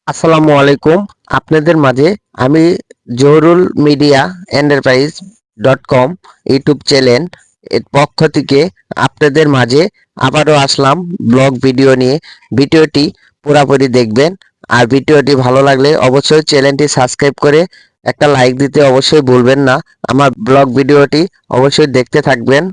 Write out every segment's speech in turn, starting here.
আসসালামু আলাইকুম। আপনাদের মাঝে আমি Zahurul media enterprise .com YouTube channel এর পক্ষ থেকে আপনাদের মাঝে আবারও আসলাম ব্লগ ভিডিও নিয়ে। ভিডিওটি পুরোপুরি দেখবেন, আর ভিডিওটি ভালো লাগলে অবশ্যই চ্যানেলটি সাবস্ক্রাইব করে একটা লাইক দিতে অবশ্যই ভুলবেন না। আমার ব্লগ ভিডিওটি অবশ্যই দেখতে থাকবেন।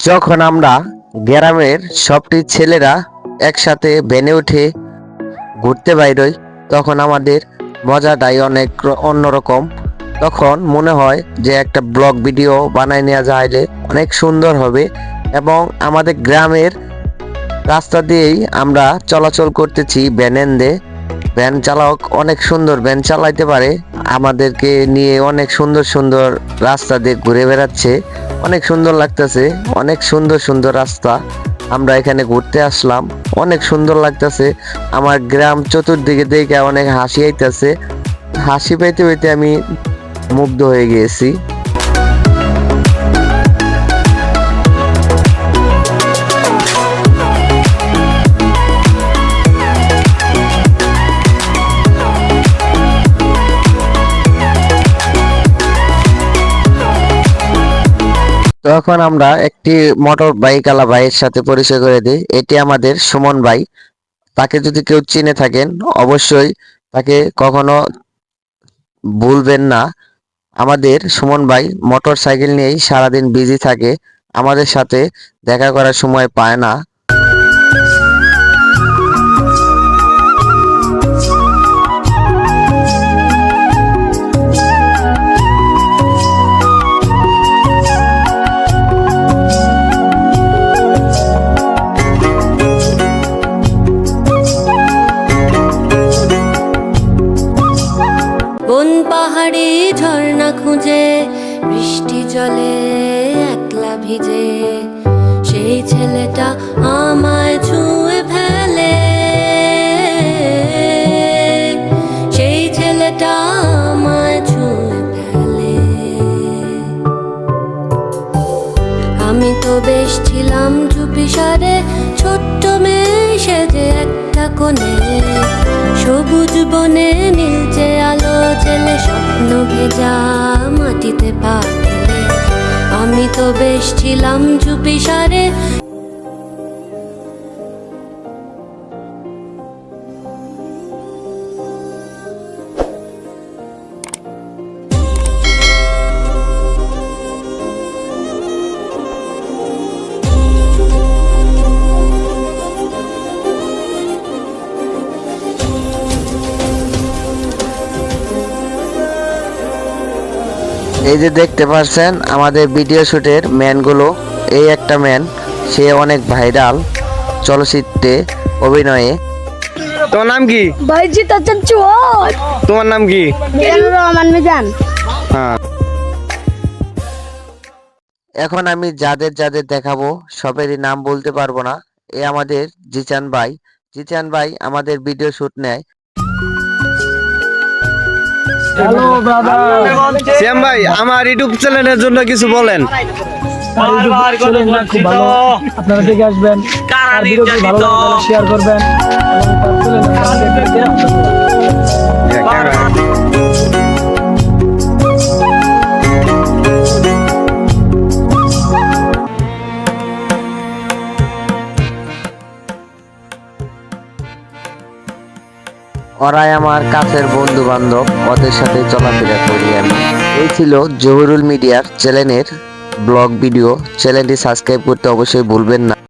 যখন আমরা গ্রামের সবটি ছেলেরা একসাথে ভ্যানে উঠে ঘুরতে বাইরই, তখন আমাদের মজাটাই অনেক অন্যরকম। তখন মনে হয় যে একটা ব্লগ ভিডিও বানাই নেওয়া যাইলে অনেক সুন্দর হবে, এবং আমাদের গ্রামের রাস্তা দিয়েই আমরা চলাচল করতেছি ভ্যানেন্দে। ভ্যান চালক অনেক সুন্দর ভ্যান চালাইতে পারে, আমাদেরকে নিয়ে অনেক সুন্দর সুন্দর রাস্তা দিয়ে ঘুরে বেড়াচ্ছে। অনেক সুন্দর লাগতেছে, অনেক সুন্দর সুন্দর রাস্তা। আমরা এখানে ঘুরতে আসলাম, অনেক সুন্দর লাগতেছে। আমার গ্রাম চতুর্দিকে দেখে অনেক হাসি আইতেছে। হাসি পাইতে পাইতে আমি মুগ্ধ হয়ে গিয়েছি। তখন আমরা একটি মোটর বাইকওয়ালা ভাইয়ের সাথে পরিচয় করে দিই। এটি আমাদের সুমন ভাই। তাকে যদি কেউ চিনে থাকেন অবশ্যই তাকে কখনো ভুলবেন না। আমাদের সুমন ভাই মোটর সাইকেল নিয়েই সারাদিন বিজি থাকে, আমাদের সাথে দেখা করার সময় পায় না। কোন পাহাড়ি ঝর্ণা খুঁজে বৃষ্টি জলে একলা ভিজে, সেই ছেলেটা আমায় ছুঁয়ে ফেলে, সেই ছেলেটা আমায় ছুঁয়ে ফেলে। আমি তো বেশ ছিলাম চুপিসারে, ছোট্ট মেয়ে সেজে একটা কোণে, সবুজ বনে নীলচে আলো জেলে স্বপ্ন ভেজা মাটিতে পা ফেলে। আমি তো বেশ ছিলাম চুপিসারে। এই যে দেখতে পাচ্ছেন আমাদের ভিডিও শুটের ম্যানগুলো, এই একটা ম্যান, সে অনেক ভাইরাল চলচ্চিত্রে অভিনয়ে। তোমার নাম কি? বাইজিত আছেন চোর। তোমার নাম কি? রহমান মিজান। হ্যাঁ, এখন আমি যাদের যাদের দেখাবো সবেরই নাম বলতে পারবো না। এ আমাদের জিচান ভাই। জিচান ভাই আমাদের ভিডিও শুট নেয়। হ্যালো ব্রাদার, শ্যাম ভাই, আমার ইউটিউব চ্যানেলের জন্য কিছু বলেন। খুব ভালো, আপনারা দেখে আসবেন। আর ভিডিওটি ভালো লাগলে শেয়ার করবেন এবং তার ওরাই আমার কাছের বন্ধু বান্ধব, ওদের সাথে চলাফেরা করি আমি। এই ছিল জহুরুল মিডিয়ার চ্যানেলের ব্লগ ভিডিও চ্যানেলটি সাবস্ক্রাইব করতে অবশ্যই ভুলবেন না।